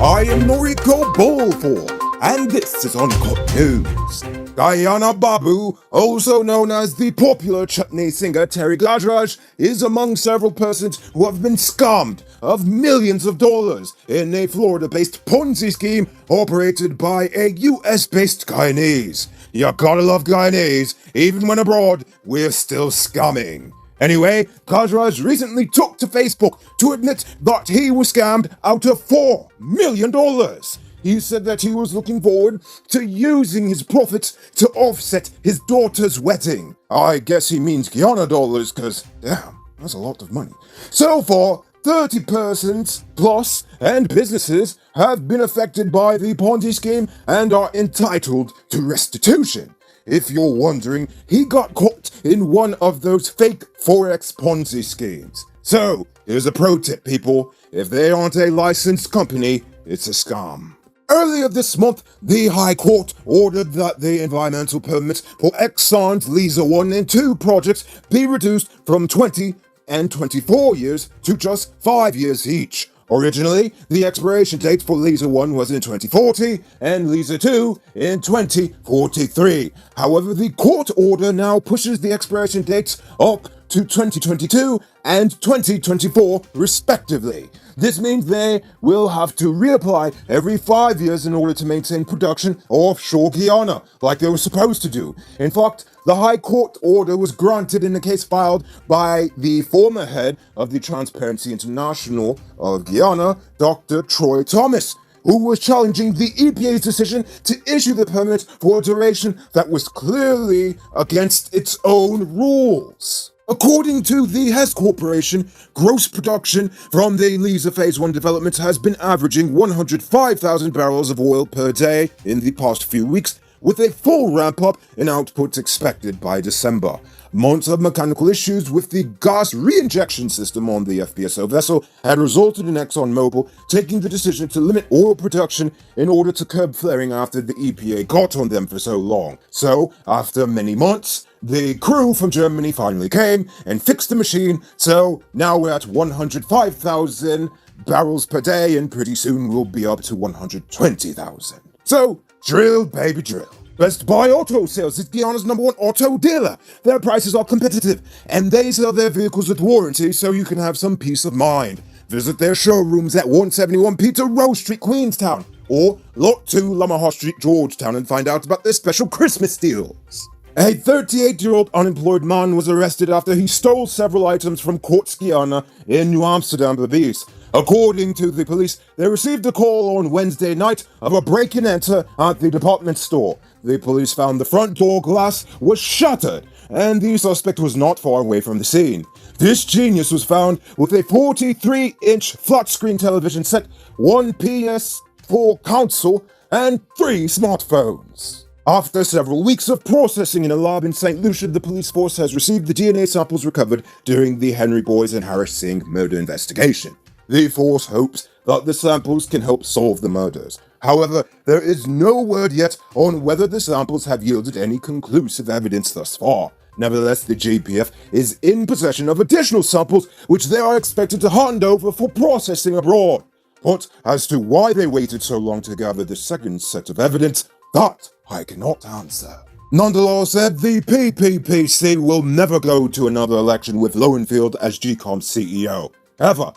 I am Noriko Bolfor, and this is Uncut News. Guyana Babu, also known as the popular Chutney singer Terry Gajraj, is among several persons who have been scammed of millions of dollars in a Florida-based Ponzi scheme operated by a US-based Guyanese. You gotta love Guyanese, even when abroad, we're still scamming. Anyway, Gajraj recently took to Facebook to admit that he was scammed out of $4 million. He said that he was looking forward to using his profits to offset his daughter's wedding. I guess he means Guyana dollars, cause damn, that's a lot of money. So far, 30 persons plus and businesses have been affected by the Ponzi scheme and are entitled to restitution. If you're wondering, he got caught in one of those fake Forex Ponzi schemes. So, here's a pro tip, people. If they aren't a licensed company, it's a scam. Earlier this month, the High Court ordered that the environmental permits for Exxon's Liza 1 and 2 projects be reduced from 20 and 24 years to just 5 years each. Originally, the expiration date for Liza 1 was in 2040 and Liza 2 in 2043. However, the court order now pushes the expiration dates up to 2022 and 2024 respectively. This means they will have to reapply every 5 years in order to maintain production offshore Guyana, like they were supposed to do. In fact, the High Court order was granted in a case filed by the former head of the Transparency International of Guyana, Dr. Troy Thomas, who was challenging the EPA's decision to issue the permit for a duration that was clearly against its own rules. According to the Hess Corporation, gross production from the Liza Phase 1 development has been averaging 105,000 barrels of oil per day in the past few weeks, with a full ramp-up in output expected by December. Months of mechanical issues with the gas reinjection system on the FPSO vessel had resulted in ExxonMobil taking the decision to limit oil production in order to curb flaring after the EPA got on them for so long. So, after many months, the crew from Germany finally came and fixed the machine, so now we're at 105,000 barrels per day, and pretty soon we'll be up to 120,000. So, drill, baby, drill. Best Buy Auto Sales is Guyana's #1 auto dealer. Their prices are competitive, and they sell their vehicles with warranty so you can have some peace of mind. Visit their showrooms at 171 Peter Rose Street, Queenstown, or Lot 2 Lamaha Street, Georgetown, and find out about their special Christmas deals. A 38-year-old unemployed man was arrested after he stole several items from Courts Guyana in New Amsterdam, Belize. According to the police, they received a call on Wednesday night of a break-and-enter at the department store. The police found the front door glass was shattered, and the suspect was not far away from the scene. This genius was found with a 43-inch flat-screen television set, 1 PS4 console, and 3 smartphones. After several weeks of processing in a lab in St. Lucia, the police force has received the DNA samples recovered during the Henry Boys and Harris Singh murder investigation. The force hopes that the samples can help solve the murders. However, there is no word yet on whether the samples have yielded any conclusive evidence thus far. Nevertheless, the GPF is in possession of additional samples which they are expected to hand over for processing abroad. But as to why they waited so long to gather the second set of evidence, that I cannot answer. Nonetheless, said the PPPC will never go to another election with Lowenfield as GCOM's CEO. Ever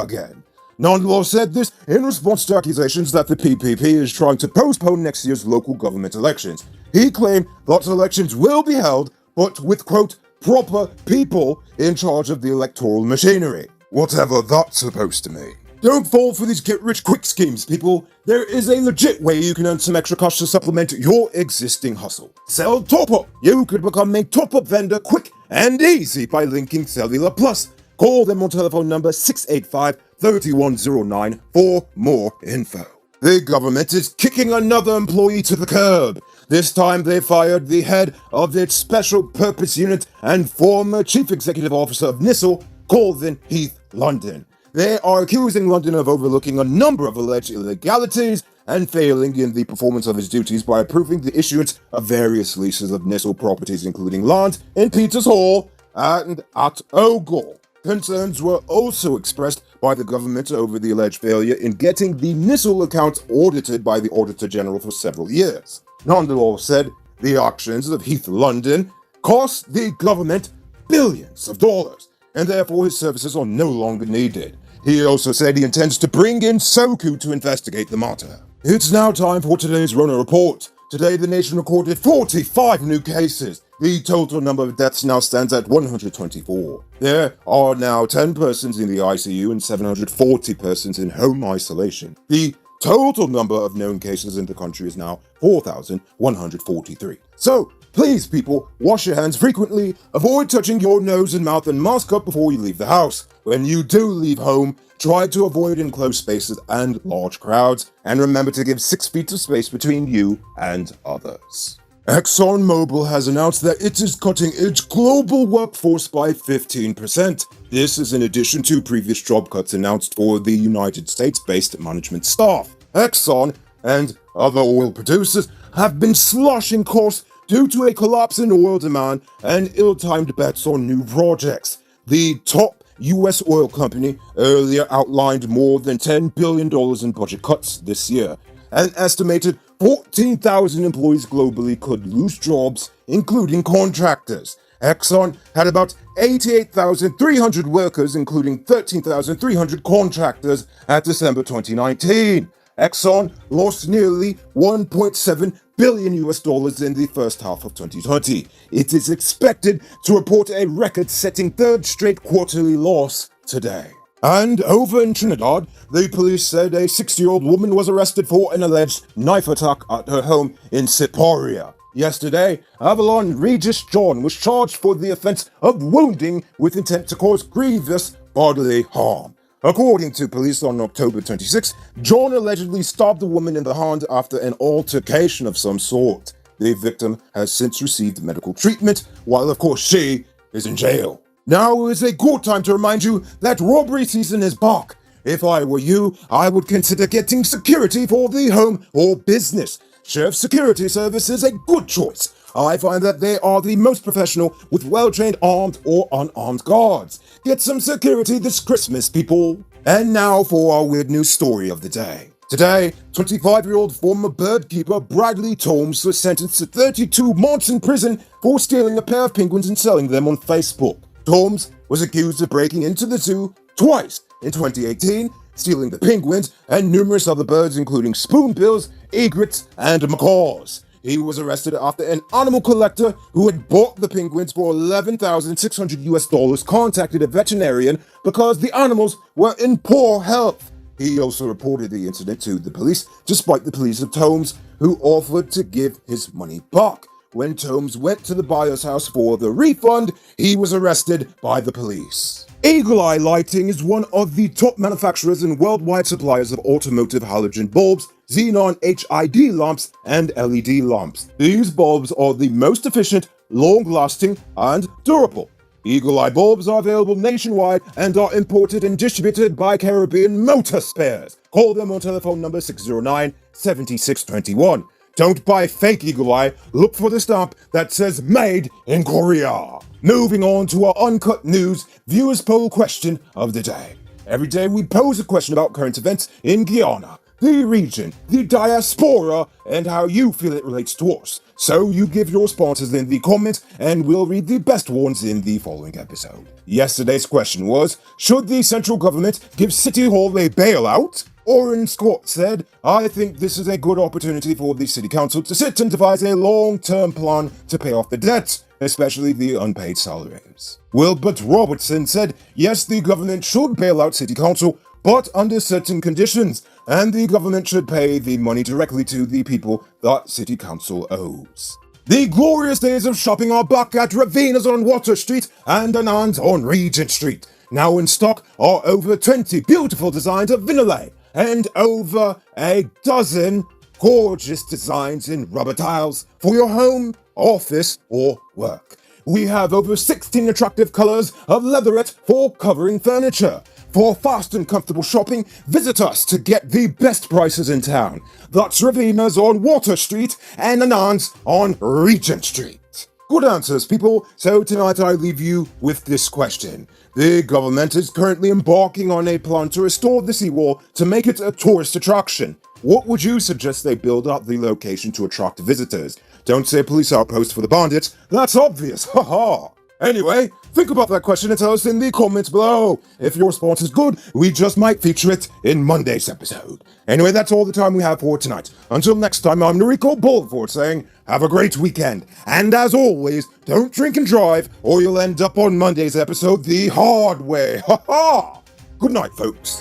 again. Nonetheless said this in response to accusations that the PPP is trying to postpone next year's local government elections. He claimed that elections will be held, but with, quote, proper people in charge of the electoral machinery. Whatever that's supposed to mean. Don't fall for these get-rich-quick schemes, people. There is a legit way you can earn some extra cash to supplement your existing hustle. Sell Top-Up. You could become a Top-Up vendor quick and easy by linking Cellular Plus. Call them on telephone number 685-3109 for more info. The government is kicking another employee to the curb. This time they fired the head of its Special Purpose Unit and former Chief Executive Officer of NISL, Colvin Heath London. They are accusing London of overlooking a number of alleged illegalities and failing in the performance of his duties by approving the issuance of various leases of NISL properties, including land in Peters Hall and at Ogle. Concerns were also expressed by the government over the alleged failure in getting the missile accounts audited by the Auditor General for several years. Nonetheless said the actions of Heath London cost the government billions of dollars, and therefore his services are no longer needed. He also said he intends to bring in Soku to investigate the matter. It's now time for today's Rona Report. Today, the nation recorded 45 new cases. The total number of deaths now stands at 124. There are now 10 persons in the ICU and 740 persons in home isolation. The total number of known cases in the country is now 4,143. So, please, people, wash your hands frequently, avoid touching your nose and mouth, and mask up before you leave the house. When you do leave home, try to avoid enclosed spaces and large crowds, and remember to give 6 feet of space between you and others. ExxonMobil has announced that it is cutting its global workforce by 15%. This is in addition to previous job cuts announced for the United States-based management staff. Exxon and other oil producers have been slashing costs due to a collapse in oil demand and ill-timed bets on new projects. The top U.S. oil company earlier outlined more than $10 billion in budget cuts this year. An estimated 14,000 employees globally could lose jobs, including contractors. Exxon had about 88,300 workers, including 13,300 contractors at December 2019. Exxon lost nearly $1.7 billion in the first half of 2020. It is expected to report a record-setting third straight quarterly loss today. And over in Trinidad, the police said a 60-year-old woman was arrested for an alleged knife attack at her home in Siparia. Yesterday, Avalon Regis John was charged for the offense of wounding with intent to cause grievous bodily harm. According to police on October 26, John allegedly stabbed the woman in the hand after an altercation of some sort. The victim has since received medical treatment, while of course she is in jail. Now is a good time to remind you that robbery season is back. If I were you, I would consider getting security for the home or business. Sheriff Security Service is a good choice. I find that they are the most professional with well-trained armed or unarmed guards. Get some security this Christmas, people. And now for our weird news story of the day. Today, 25-year-old former bird keeper Bradley Tomes was sentenced to 32 months in prison for stealing a pair of penguins and selling them on Facebook. Tomes was accused of breaking into the zoo twice in 2018, stealing the penguins and numerous other birds including spoonbills, egrets, and macaws. He was arrested after an animal collector who had bought the penguins for $11,600 contacted a veterinarian because the animals were in poor health. He also reported the incident to the police, despite the pleas of Tomes, who offered to give his money back. When Tomes went to the buyer's house for the refund, he was arrested by the police. Eagle Eye Lighting is one of the top manufacturers and worldwide suppliers of automotive halogen bulbs, xenon HID lamps, and LED lamps. These bulbs are the most efficient, long-lasting, and durable. Eagle Eye bulbs are available nationwide and are imported and distributed by Caribbean Motor Spares. Call them on telephone number 609-7621. Don't buy fake Eagle Eye, look for the stamp that says Made in Korea. Moving on to our Uncut News viewers poll question of the day. Every day we pose a question about current events in Guyana, the region, the diaspora, and how you feel it relates to us. So you give your responses in the comments and we'll read the best ones in the following episode. Yesterday's question was, should the central government give City Hall a bailout? Oren Scott said, I think this is a good opportunity for the City Council to sit and devise a long-term plan to pay off the debts, especially the unpaid salaries. Wilbert Robertson said, yes, the government should bail out City Council, but under certain conditions, and the government should pay the money directly to the people that City Council owes. The glorious days of shopping are back at Ravena's on Water Street and Anand's on Regent Street. Now in stock are over 20 beautiful designs of vinyle, and over a dozen gorgeous designs in rubber tiles for your home, office, or work. We have over 16 attractive colors of leatherette for covering furniture. For fast and comfortable shopping, visit us to get the best prices in town. That's Ravena's on Water Street and Anand's on Regent Street. Good answers, people. So tonight I leave you with this question. The government is currently embarking on a plan to restore the seawall to make it a tourist attraction. What would you suggest they build up the location to attract visitors? Don't say a police outpost for the bandits, that's obvious, haha! Anyway, think about that question and tell us in the comments below. If your response is good, we just might feature it in Monday's episode. Anyway, that's all the time we have for tonight. Until next time, I'm Noriko Bulford saying, have a great weekend. And as always, don't drink and drive, or you'll end up on Monday's episode the hard way. Ha ha! Good night, folks.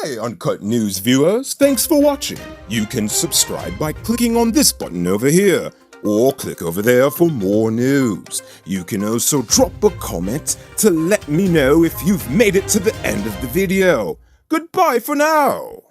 Hey, Uncut News viewers, thanks for watching. You can subscribe by clicking on this button over here, or click over there for more news. You can also drop a comment to let me know if you've made it to the end of the video. Goodbye for now.